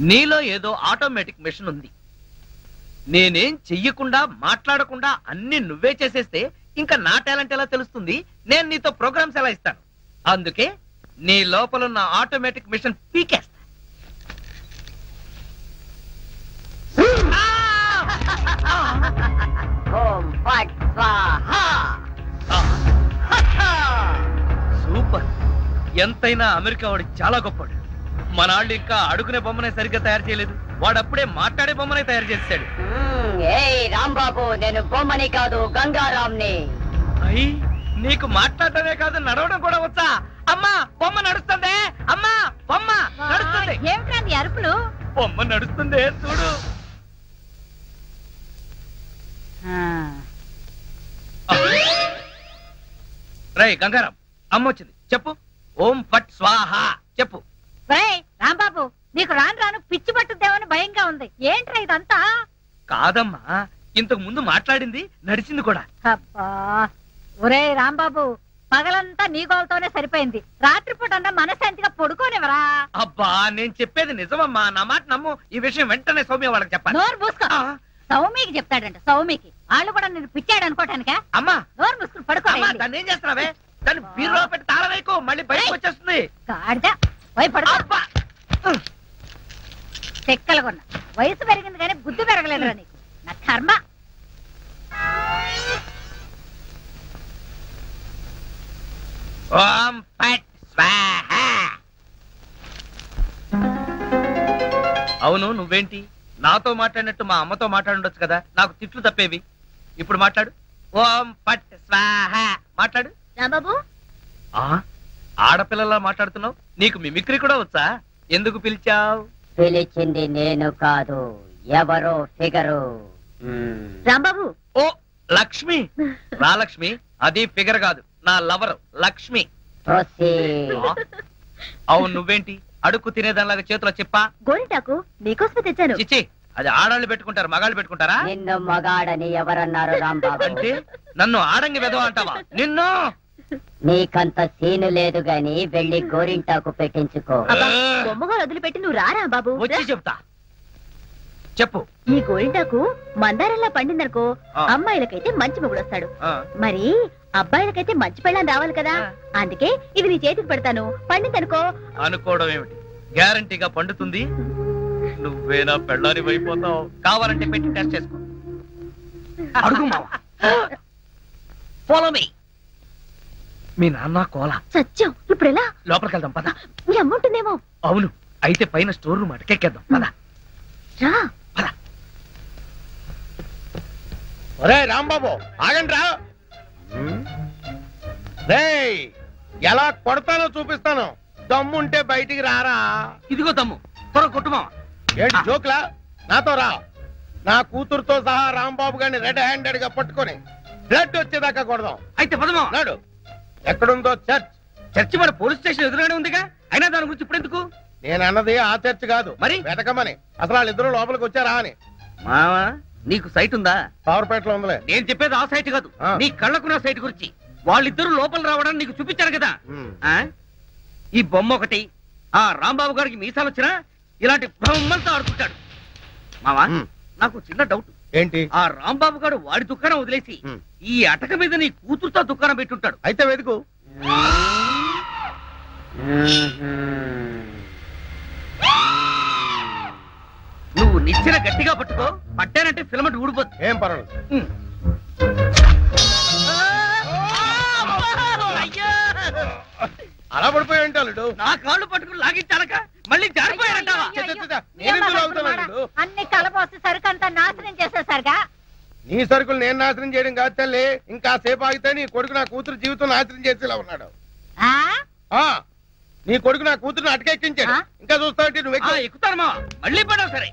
నీలో ఏదో automatic machine ఉంది. నేనేం చెయ్యకుండా మాట్లాడకుండా అన్ని నువ్వే చేసేస్తే ఇంకా నా టాలెంట్ ఎలా తెలుస్తుంది? నేను నీతో ప్రోగ్రామ్స్ ఎలా ఇస్తాను? అందుకే నీ లోపలున్న ఆటోమేటిక్ మిషన్ పీకేస్తా. సూపర్. ఎంతైనా అమెరికా వాడు చాలా గొప్పవాడు. మన వాళ్ళు ఇంకా అడుగునే బొమ్మనే సరిగ్గా తయారు చేయలేదు, వాడప్పుడే మాట్లాడే బొమ్మనే తయారు చేస్తాడు. రాంబాబు, నేను బొమ్మని కాదు గంగారాంని. అయ్యి, నీకు మాట్లాడటమే కాదు నడవడం కూడా వచ్చా? అమ్మా బొమ్మ నడుస్తుంది, అమ్మా బొమ్మ నడుస్తుంది. ఏమిటండి అరుపులు? బొమ్మ నడుస్తుంది చూడు. రై గంగారాం, అమ్మ వచ్చింది, చెప్పు. ఓం ఫట్ స్వాహ చెప్పు. రాంబాబు, నీకు రాను రాను పిచ్చి పట్టుద్దేమని భయంగా ఉంది. ఏంట్రా ఇదంతా? కాదమ్మా, ఇంతకు ముందు మాట్లాడింది నడిచింది కూడా. అబ్బా, ఒరే రాంబాబు, పగలంతా నీ గోలతోనే సరిపోయింది. రాత్రిపూట అన్నా మనశాంతిగా పడుకోనివరా? అబ్బా, నేను చెప్పేది నిజమమ్మా, నా మాట నమ్ము. ఈ విషయం వెంటనే సౌమ్య వాళ్ళకి చెప్పాలి. నోరు మూసుకో. సౌమికి చెప్తాడంట. సౌమికి వాళ్ళు కూడా నేను పిచ్చాడు అనుకోటానికా? అమ్మా నోరు మూసుకుని పడుకో. దాన్ని ఏం చేస్తున్నావే? దాన్ని బీరులో పెట్టి తాళం వేయకు, మళ్ళీ బయటకు వచ్చేస్తుంది. చెక్కలుగొన్నా వయసు పెరిగింది కానీ బుద్ధి పెరగలేదురా నీకు. నా కర్మ. ఓం ఫట్ స్వాహ. అవును, నువ్వేంటి నాతో మాట్లాడినట్టు మా అమ్మతో మాట్లాడుండొచ్చు కదా, నాకు తిట్లు తప్పేవి. ఇప్పుడు మాట్లాడు. ఓం ఫట్ స్వాహ మాట్లాడు. రాంబాబు, ఆడపిల్లలా మాట్లాడుతున్నావు, నీకు మిమిక్రీ కూడా వచ్చా? ఎందుకు పిలిచావు? పిలిచింది నేను కాదు, ఎవరో ఫిగరు. రాంబాబు. ఓ లక్ష్మి. రా లక్ష్మి, అది ఫిగర్ కాదు, నా లవర్ లక్ష్మి. అవును, నువ్వేంటి అడుక్కు తినేదానిలాగా చేతిలో చెప్పా? గోరింటాకు నీకోసమే తెచ్చాను. చిచ్చి, అది ఆడాళ్ళు పెట్టుకుంటారు, మగాళ్ళు పెట్టుకుంటారా? నిన్ను మగాడని ఎవరన్నారు రాంబాబు? అంటే నన్ను ఆడంగి వెదవ అంటావా? నిన్ను. నీకంత సీను లేదు గాని వెళ్ళి గోరింటాకు పెట్టించుకో. బొమ్మగా వదిలిపెట్టి నువ్వు రారా బాబు. వచ్చి చెప్తా, చెప్పు. ఈ గోరింటాకు మందారంలా పండిందనుకో, అమ్మాయిలకైతే మంచి మొగుడు వస్తాడు, మరి అబ్బాయిలకైతే మంచి పెళ్ళాన్ని రావాలి కదా. అందుకే ఇది నీ చేతికి పెడతాను, పండిందనుకో. అనుకోవడం ఏమిటి, గ్యారంటీగా పండుతుంది. నువ్వేనా పెళ్ళాని అయిపోతావు. కావాలంటే పెట్టి టెస్ట్ చేసుకో. అడుగు మావా. Follow me. మీ నాన్న కోల సత్యం. ఇప్పుడు ఎలా? లోపలికి వెళ్దాం పద. నీ అమ్ముంటుందేమో. అవును, అయితే పైన స్టోర్ రూమ్ అటకెక్కేద్దాం పద. రా పద. ఒరే రాంబాబు, ఆగండి రా. రేయ్, ఎలా కొడతానో చూపిస్తాను. దమ్ముంటే బయటికి రారా. ఇదిగో దమ్ము, త్వర కొట్టుమా. ఏంటి జోక్లా? నాతో రా. నా కూతురుతో సహా రాంబాబు గారిని రెడ్ హ్యాండెడ్ గా పట్టుకొని బ్లడ్ వచ్చేదాకా కొడదాం. అయితే పదమా. నాడు ఎక్కడుందో చర్చ్. చర్చి మన పోలీస్ స్టేషన్ ఎదురుగానే ఉందిగా, అయినా దాని గురించి ఇప్పుడు ఎందుకు? నేను అన్నది ఆ చర్చ్ కాదు, మరి వెతకమని. అసలు వాళ్ళిద్దరూ లోపలికి వచ్చారా అని. మావా, నీకు సైట్ ఉందా? పవర్పేటలో ఉందిలే. నేను చెప్పేది ఆ సైట్ కాదు, నీ కళ్ళకున్న సైట్ గురించి. వాళ్ళిద్దరూ లోపల రావడానికి నీకు చూపించారు కదా. ఈ బొమ్మ ఒకటి, ఆ రాంబాబు గారికి మీసాలు వచ్చినా ఇలాంటి బొమ్మలతో ఆడుకుంటాడు. మావా, నాకు చిన్న డౌట్. ఏంటి? ఆ రాంబాబు గారు వాడి దుకాణం వదిలేసి ఈ అటక మీద నీ కూతురుతో దుకాణం పెట్టుంటాడు. అయితే వెతుకు. నువ్వు నిచ్చెన గట్టిగా పట్టుకో, పట్టానంటే ఫిలమెంట్ ఊడిపోతుంది. ఏం పర్వాలేదు. అలా పడిపోయి ఉంటాడు. నా కాళ్ళు పట్టుకుని లాగించాలక మళ్ళీ జారిపోయారంటావా? అన్ని కలపోసి సరుకంతా నాశనం చేసేసరిగా. నీ సరుకులు నేను నాశనం చేయడం కాదు తల్లి, ఇంకా సేపు ఆగితే నీ కొడుకు నా కూతురు జీవితం నాశనం చేసేలా ఉన్నాడు. నీ కొడుకు నా కూతురుని అటకెక్కించాడు. ఇంకా చూస్తావు నువ్వు. ఎక్కుతారు మా, మళ్ళీ పడవు. సరే,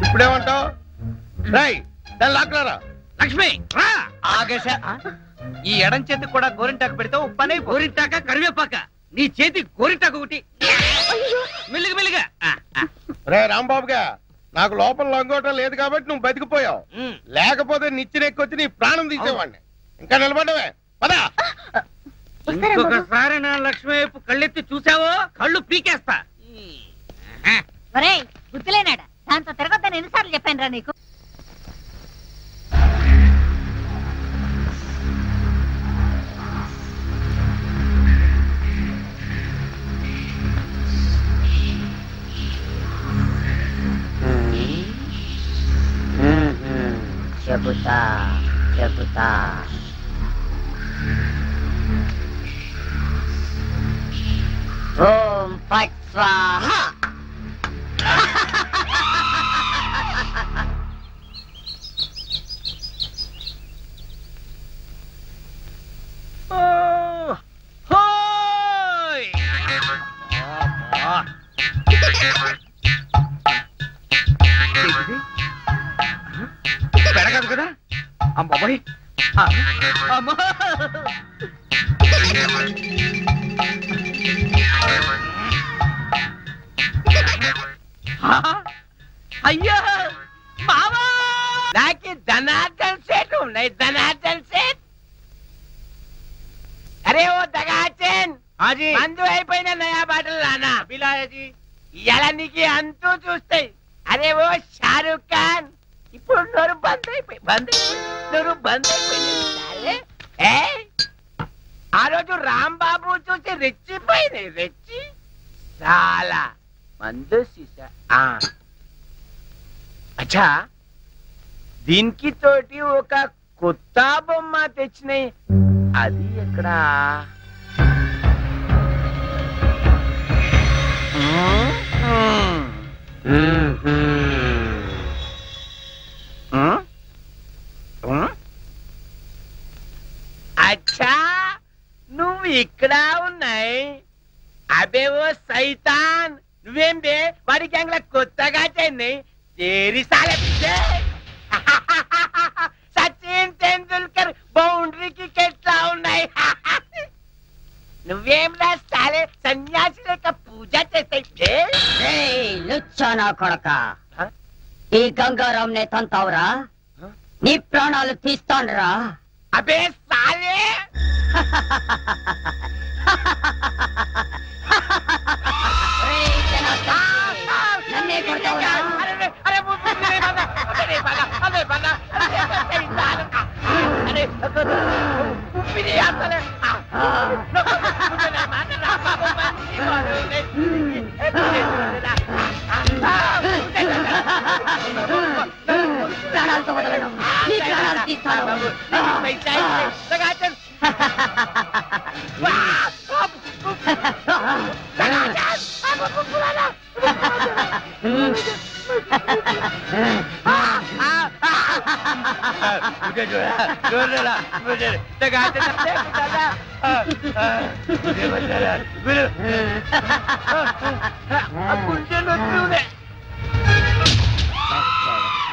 ఇప్పుడేమంటావు? రై, దాన్ని లాక్కులారా. లక్ష్మి రా. ఆగేశ ఈ ఎడం చేతికి కూడా గోరింటాకు పెడితే ఉప్పనే. గోరింటాక కరివేపాక నీ చేతి గోరింటాకు ఒకటి. మెల్లిగా మెల్లిగా. రే రాంబాబుగా, నాకు లోపల లంగోటం లేదు కాబట్టి నువ్వు బతికిపోయావు. లేకపోతే నిచ్చినెక్కొచ్చి నీ ప్రాణం తీసేవాడిని. ఇంకా నిలబడవే పదా. ఇంకొకసారి నా లక్ష్మి వైపు కళ్ళెత్తి చూసావో కళ్ళు పీకేస్తా. ఒరేయ్ గుర్తులేనాడా, దాంతో తిరగొద్దని ఎన్నిసార్లు చెప్పాను రా నీకు. చెబుతా చెబుతా ఓం ఫట్ స్వాహా. పెడగదు కదా అమ్మాయి. అమ్మా అయ్యో బావా, నాకు ధనార్దన్ సేట్ ఉన్నాయి. ధనార్దన్ సేట్. అరే ఓ దగాచన్ మందు అయిపోయిన నయా బాటలు రానా బిలాయజీ. ఇలా నీకు అంతూ చూస్తాయి. అరే ఓ షారూక్ ఖాన్ ఇప్పుడు నోరు బంద్ అయిపోయింది. నోరు బంద్ అయిపోయింది. ఆ రోజు రాంబాబు చూసి రెచ్చిపోయింది. రెచ్చి చాలా మందు సీసా. అచ్చా, దీనికి తోటి ఒక కొత్త బొమ్మ తెచ్చినాయి. అది ఎక్కడా? అచ్చా, నువ్వు ఇక్కడ ఉన్నాయి. అబే ఓ సైతాన్, నువ్వేం బే వాడి గ్యాంగ్ లా కొత్తగా చెన్నై తేరి సాలే. సచిన్ తెండూల్కర్ బౌండరీకి ఎట్లా ఉన్నాయి? నువ్వేం రా సాలే సన్యాసి లేక పూజ చేస్తాయి. లుచ్చా నా కొడక, ఈ గంగారాం నే తంతావురా, నీ ప్రాణాలు తీస్తానురా. అబే సాలే నన్నే కొడతావురా? ప్రాణాలతో వదలను, నీ ప్రాణాలు తీస్తాను.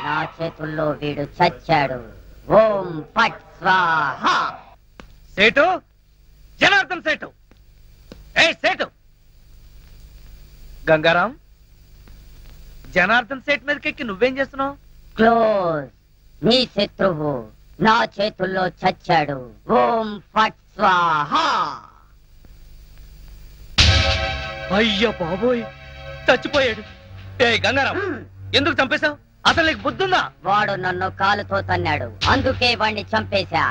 నా చేతుల్లో వీడు చచ్చాడు. ఓం ఫట్ స్వాహా. సేటు, జనార్దన్ సేటు. ఏ సేటు, గంగారాం, జనార్దన్ సేట్ మీదకెక్కి నువ్వేం చేస్తున్నావు? క్లోజ్. నీ శత్రువు నా చేతుల్లో చచ్చాడు. ఓం ఫట్ స్వాహా. అయ్యో బాబోయ్, చచ్చిపోయాడు. ఏ గంగారాం, ఎందుకు చంపేశావు? అసలు నీకు బుద్ధుందా? వాడు నన్ను కాలుతో తన్నాడు, అందుకే వాణ్ణి చంపేశా.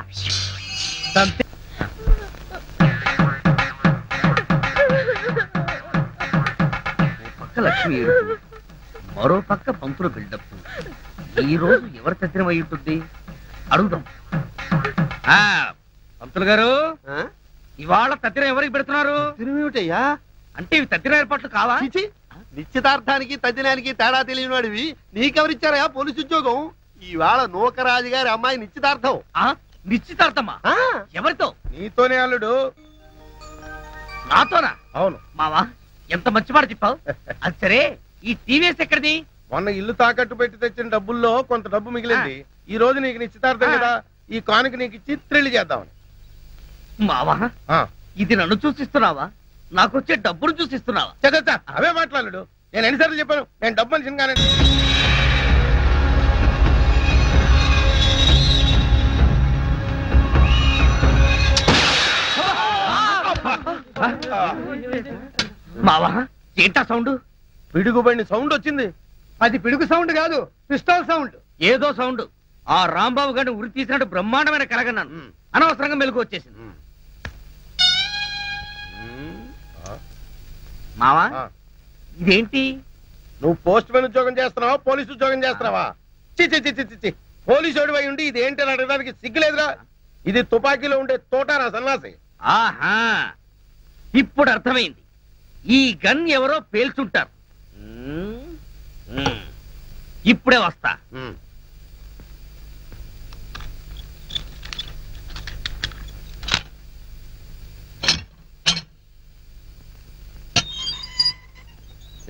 పక్క లక్ష్మి, మరో పక్క పంతులు బిల్డప్. ఈ రోజు ఎవరు తద్దినం అయి ఉంటుంది? అడుగుదాం. పంతులు గారు, ఇవాళ తద్దినం ఎవరికి పెడుతున్నారు? తిరుమేమిటయ్యా? అంటే ఇవి తద్దిన ఏర్పాట్లు కావా? నిశ్చితార్థానికి తద్దినానికి తేడా తెలియని వాడివి నీకెవరిచ్చారా పోలీసు ఉద్యోగం? ఇవాళ నూకరాజు గారి అమ్మాయి నిశ్చితార్థం. నిశ్చితార్థమా? ఎవరితో? నీతోనే అల్లుడు. నాతోనా? అవును మావా, ఎంత మంచి మాట చెప్పావు. అది సరే, ఈ టీవీఎస్ ఎక్కడిది? మొన్న ఇల్లు తాకట్టు పెట్టి తెచ్చిన డబ్బుల్లో కొంత డబ్బు మిగిలింది. ఈ రోజు నీకు నిశ్చితార్థం కదా, ఈ కానుక నీకు ఇచ్చి థ్రిల్ చేద్దామని. మావా ఇది నన్ను చూసిస్తున్నావా, నాకొచ్చే డబ్బును చూసిస్తున్నావా? చచ్చా అవే మాట్లాడు. నేను ఎన్నిసార్లు చెప్పాను నేను డబ్బు మనిషిని కానీ. మావా ఏంటా సౌండ్? పిడుగుబడిన సౌండ్ వచ్చింది. అది పిడుగు సౌండ్ కాదు, పిస్టల్ సౌండ్. ఏదో సౌండ్. ఆ రాంబాబు గారిని ఉరి తీసినట్టు బ్రహ్మాండమైన కలగన్నాను. అనవసరంగా మెలకు వచ్చేసింది. మావా ఇదేంటి? నువ్వు పోస్ట్ మ్యాన్ ఉద్యోగం చేస్తున్నావా, పోలీసు ఉద్యోగం చేస్తున్నావా? చి పోలీసు ఓడివై ఉండి ఇది ఏంటి అని అడగడానికి సిగ్గులేదురా? ఇది తుపాకీలో ఉండే తోటారా సన్నాసి. ఆహా ఇప్పుడు అర్థమైంది. ఈ గన్ ఎవరో పేల్చుంటారు. ఇప్పుడే వస్తా.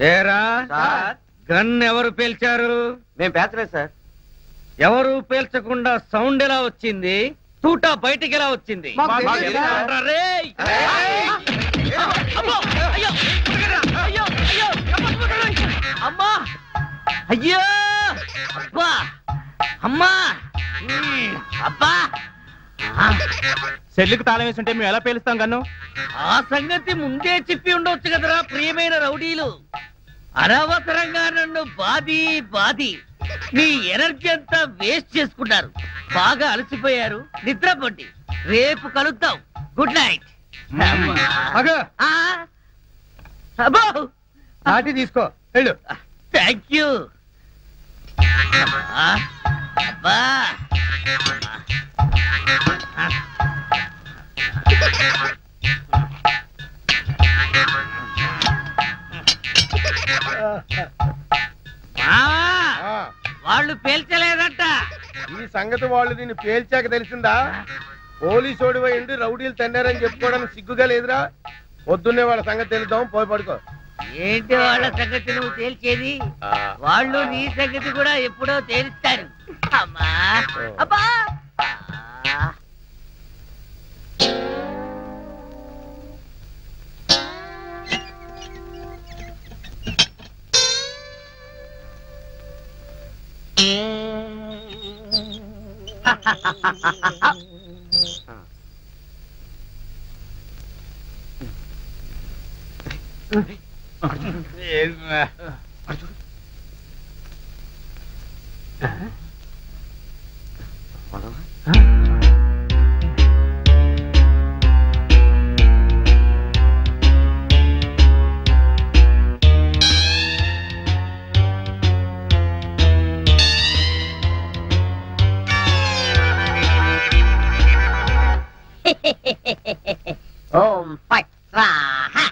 ఏరా గన్ ఎవరు పేల్చారు? మేము పేర్చలేదు సార్. ఎవరు పేల్చకుండా సౌండ్ ఎలా వచ్చింది? తూటా బయటికి ఎలా వచ్చింది? రేయ్! అమ్మా అయ్యో అబ్బా అమ్మా అబ్బా సెల్లుకు తాళం వేస్తుంటే మేము ఎలా పేలుస్తాం కన్ను? ఆ సంగతి ముందే చెప్పి ఉండొచ్చు కదరా ప్రియమైన రౌడీలు. అనవసరంగా నన్ను బాది మీ ఎనర్జీ అంతా వేస్ట్ చేసుకున్నారు. బాగా అలసిపోయారు, నిద్రపోండి. రేపు కలుద్దాం. Good night. నాటి తీసుకో వెళ్ళు. Thank you. అబ్బా వాళ్ళు పేల్చలేదట. ఈ సంగతి వాళ్ళు నిన్ను పేల్చాక తెలిసిందా? పోలీసు ఓడివై ఉండి రౌడీలు తన్నారని చెప్పుకోవడానికి సిగ్గుగా లేదురా? పొద్దున్నే వాళ్ళ సంగతి తెలుద్దాం, పోయి పడుకో. ఏంటి వాళ్ళ సంగతి నువ్వు తేల్చేది? వాళ్ళు నీ సంగతి కూడా ఎప్పుడో తేలుస్తారు. అమ్మా అబ్బా ఓం ఫట్ స్వాహా.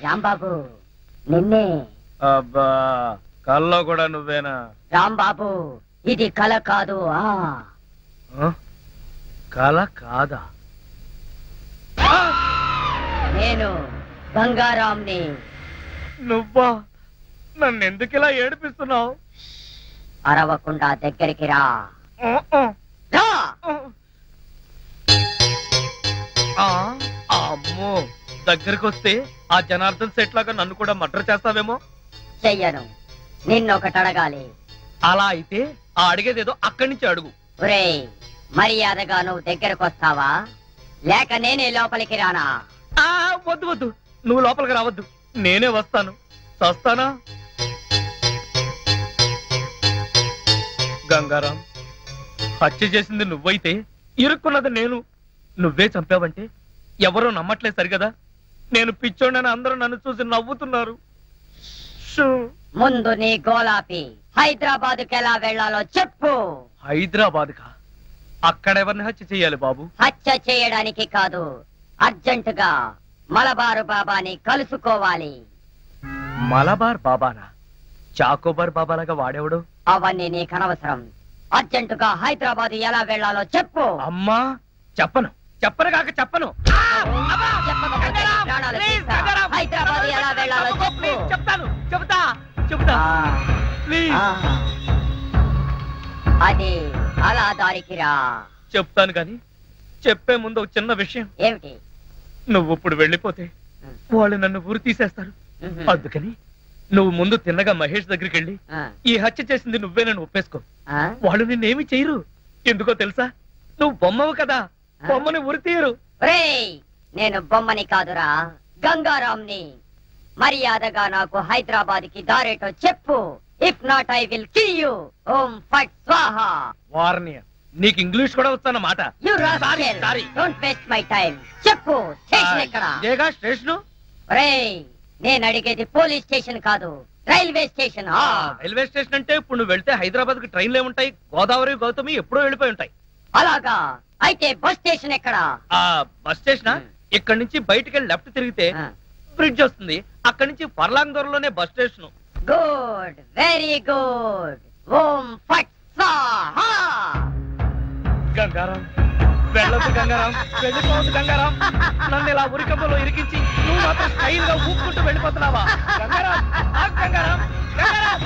రాంబాబు నిన్నే. అబ్బా కల్లో కూడా నువ్వేనా? రాంబాబు ఇది కల కాదు. కల కాదా? నేను గంగారాంని. నువ్వా? నన్ను ఎందుకు ఇలా ఏడిపిస్తున్నావు? అరవకుండా దగ్గరికి రా. అమ్మో, దగ్గరికి వస్తే ఆ జనార్దన్ సెట్ లాగా నన్ను కూడా మర్డర్ చేస్తావేమో. చెయ్యను. నిన్నొకటి అడగాలి. అలా అయితే ఆ అడిగేదేదో అక్కడి నుంచి అడుగు. ఒరేయ్, మర్యాదగా నువ్వు దగ్గరకు వస్తావా లేక నేనే లోపలికి రానా? వద్దు వద్దు, నువ్వు లోపలికి రావద్దు, నేనే వస్తాను. చస్తానా? గంగారాం, హత్య చేసింది నువ్వైతే ఇరుక్కున్నది నేను. నువ్వే చంపావంటే ఎవరో నమ్మట్లేదు సరిగదా? నేను పిచ్చోడని అందరూ నన్ను చూసి నవ్వుతున్నారు. ముందు నీ గోలాపి. హైదరాబాద్కి ఎలా వెళ్ళాలో చెప్పు. హైదరాబాద్ కా? అక్కడెవరిని హత్య చెయ్యాలి బాబు? హత్య చేయడానికి కాదు, అర్జెంటుగా మలబారు బాబాని కలుసుకోవాలి. మలబార్ బాబానా? చాకోబార్ బాబాలాగా వాడేవాడు? అవన్నీ నీకు అనవసరం. అర్జెంటుగా హైదరాబాద్ ఎలా వెళ్ళాలో చెప్పు. అమ్మా చెప్పను, చెప్పను కాక చెప్పను. చెప్పకపోతే నీ ప్రాణాలు తీస్తా. హైదరాబాద్ ఎలా వెళ్ళాలో చెప్పు. చెప్తా ప్లీజ్. అది అలా దారికి రా. చెప్తాను కానీ చెప్పే ముందు ఒక చిన్న విషయం. ఏమిటి? నువ్వు ఇప్పుడు వెళ్ళిపోతే వాళ్ళు నన్ను ఊరు తీసేస్తారు. అందుకని నువ్వు ముందు తిన్నగా మహేష్ దగ్గరికి వెళ్ళి ఈ హత్య చేసింది నువ్వేనని ఒప్పేసుకో. వాళ్ళు నిన్నేమి చేయరు. ఎందుకో తెలుసా? నువ్వు బొమ్మవు కదా, బొమ్మని ఉరి తీయరు. నేను బొమ్మని కాదురా, గంగారాంని. మర్యాదగా నాకు హైదరాబాద్ కి దారేటో చెప్పు. If not I will kill you. ఓం ఫట్ స్వాహా. వార్నియ, నీకు ఇంగ్లీష్ కూడా వస్తానమాట. You rascal, don't waste my time. చెప్పు, స్టేషన్ ఎక్కడ? ఇదేగా స్టేషను. నేను అడిగేది పోలీస్ స్టేషన్ కాదు, రైల్వే స్టేషన్. రైల్వే స్టేషన్ అంటే ఇప్పుడు నువ్వు వెళ్తే హైదరాబాద్ కి ట్రైన్లు ఏముంటాయి? గోదావరి, గౌతమి ఎప్పుడో వెళ్ళిపోయి ఉంటాయి. అలాగా? అయితే బస్ స్టేషన్ ఎక్కడ? ఆ బస్ స్టేషన్ ఇక్కడి నుంచి బయటికి వెళ్ళి లెఫ్ట్ తిరిగితే బ్రిడ్జ్ వస్తుంది. అక్కడి నుంచి ఫర్లాంగ్ దూరంలోనే bus station. Good, very good. ఓం ఫట్ స్వాహా. గంగారాం వెళ్ళొద్దు, గంగారాం వెళ్ళిపోవద్దు. గంగారాం నన్ను ఇలా ఉరికంపలో ఇరికించి నువ్వు మాత్రం స్టైల్ గా ఊపుకుంటూ వెళ్ళిపోతున్నావా? గంగారాం, గంగారాం, గంగారాం.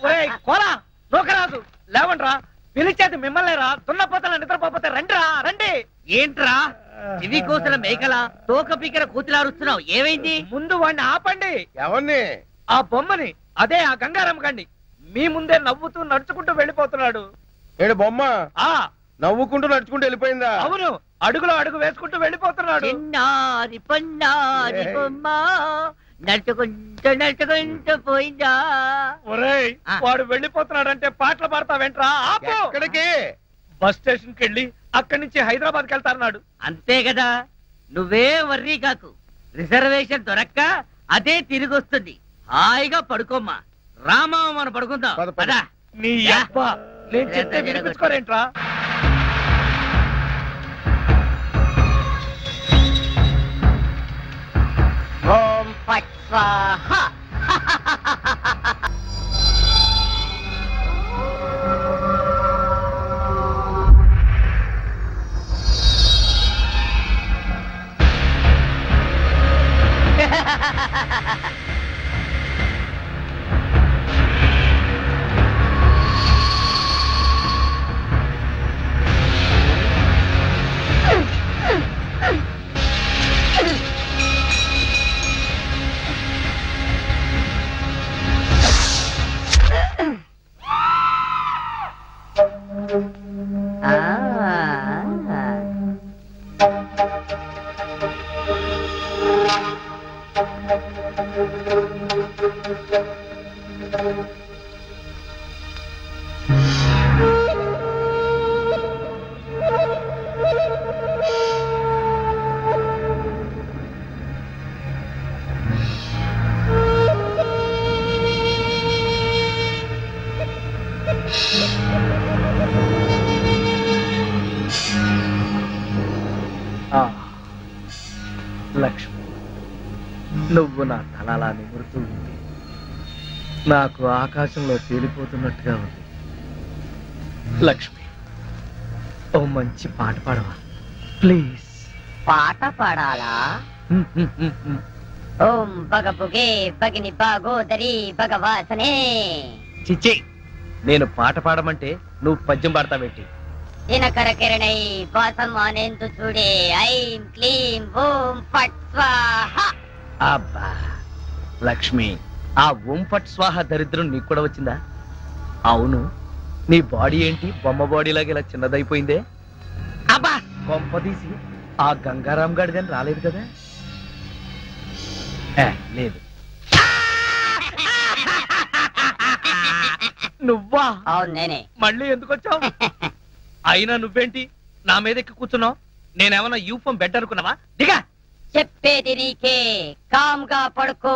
ఒరేయ్ కోలా, నూకరాజు, లేవండ్రా. పిలిచేది మిమ్మల్ని రా. దున్నపోతల నిద్రపోతే రండిరా, రండి. ఏంట్రా ఇవి కోసిన మేకల తోక పీకర కూతులారుస్తున్నావు? ఏమైంది? ముందు వాడిని ఆపండి. ఎవరిని? ఆ బొమ్మని, అదే ఆ గంగారాం గండి. మీ ముందే నవ్వుతూ నడుచుకుంటూ వెళ్ళిపోతున్నాడు. ఏడు బొమ్మ ఆ నవ్వుకుంటూ నడుచుకుంటూ వెళ్ళిపోయిందా? అవును, అడుగులో అడుగు వేసుకుంటూ వెళ్ళిపోతున్నాడు. చిన్నారి పొన్నారి బొమ్మ నడుచుకుంటూ పోయిందా? ఒరేయ్, వాడు వెళ్ళిపోతున్నాడంటే పాటలు పాడతావేంట్రా? ఆపు. ఎక్కడికి? బస్ స్టేషన్ కి వెళ్ళి అక్కడి నుంచి హైదరాబాద్ కి వెళ్తారన్నాడు. అంతే కదా, నువ్వే వర్రీ కాకు. రిజర్వేషన్ దొరక్క అదే తిరిగి వస్తుంది. హాయిగా పడుకోమ్మా. రామా, మనం పడుకుందాం. పద, పద. పద. నీ అబ్బా, నేను చెప్తే వినిపించుకోరేంట్రా? ఓం ఫట్ స్వాహా. లక్ష్మి, నువ్వు నా తలలా నిమురుతూ ఉంది. నాకు ఆకాశంలో తేలిపోతున్నట్టుగా ఉంది. లక్ష్మి, ఓ మంచి పాట పాడవా ప్లీజ్? పాట పాడాలా? ఓం బగబుగే బగిని బాగోదరి భగవాసనే. చిచ్చి, నేను పాట పాడమంటే నువ్వు పద్యం పాడతావేంటి? దినకర కిరణై వాసమానేందు చూడే ఐం క్లీం ఓం ఫట్ స్వాహా. అబ్బా లక్ష్మి, ఆ ఓం ఫట్ స్వాహ దరిద్రం నీకు కూడా వచ్చిందా? అవును, నీ బాడీ ఏంటి బొమ్మ బాడీ లాగా ఇలా చిన్నదైపోయిందే? అబ్బా, కొంపదీసి ఆ గంగారాం గాడిదని రాలేదు కదా? లేదు. నువ్వా? అవును, నేనే. మళ్ళీ ఎందుకు వచ్చావు? అయినా నువ్వేంటి నా మీద ఎక్కి కూర్చున్నావు? నేనేమన్నా యూఫం బెడ్ అనుకున్నావా? దిగా. చెప్పేది నీకే, కామ్గా పడుకో.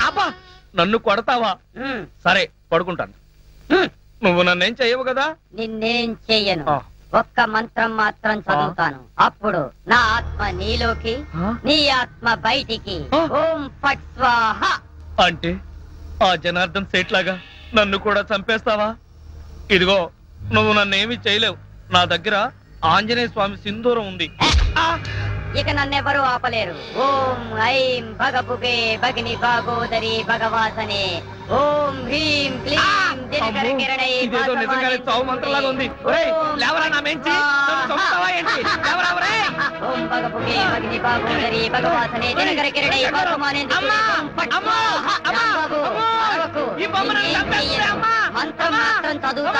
అబ్బా, నన్ను కొడతావా? సరే, పడుకుంటాను. నువ్వు నన్నేం చెయ్యవు కదా. నిన్నేం చెయ్యను. ఆ. ఒక్క మంత్రం మాత్రం చదువుతాను. అప్పుడు నా ఆత్మ నీలోకి, నీ ఆత్మ బయటికి. ఆ. ఓం ఫట్ స్వాహ. అంటే ఆ జనార్దన్ సేట్ లాగా నన్ను కూడా చంపేస్తావా? ఇదిగో నువ్వు నన్నేమి చేయలేవు. నా దగ్గర ఆంజనేయ స్వామి సింధూరం ఉంది. ఇక నన్నెవరూ ఆపలేరు. ఓం ఐం భగభుగే భగిని భాగోదరి భగవాసనే. ఓం హ్రీం క్లీం దినకర కిరణై ఇదేదో నిజంగానే చావు మంత్రంలాగా ఉంది. ఒరేయ్, లేవరా నా మెంచి. నన్ను చంపుతావా ఏంటి? లేవరా ఒరేయ్. ఓం భగభుగే భగిని భాగోదరి భగవాసనే దినకర కిరణై భాగమానే. అమ్మా! అమ్మా! అమ్మా! రాంబాబు, అమ్మా! అరవకు. ఈ బొమ్మ నన్ను నిన్నేం చంపేస్తుంది, చెయ్యను. అమ్మా! మంత్రం అమ్మా! మాత్రం చదువుతా.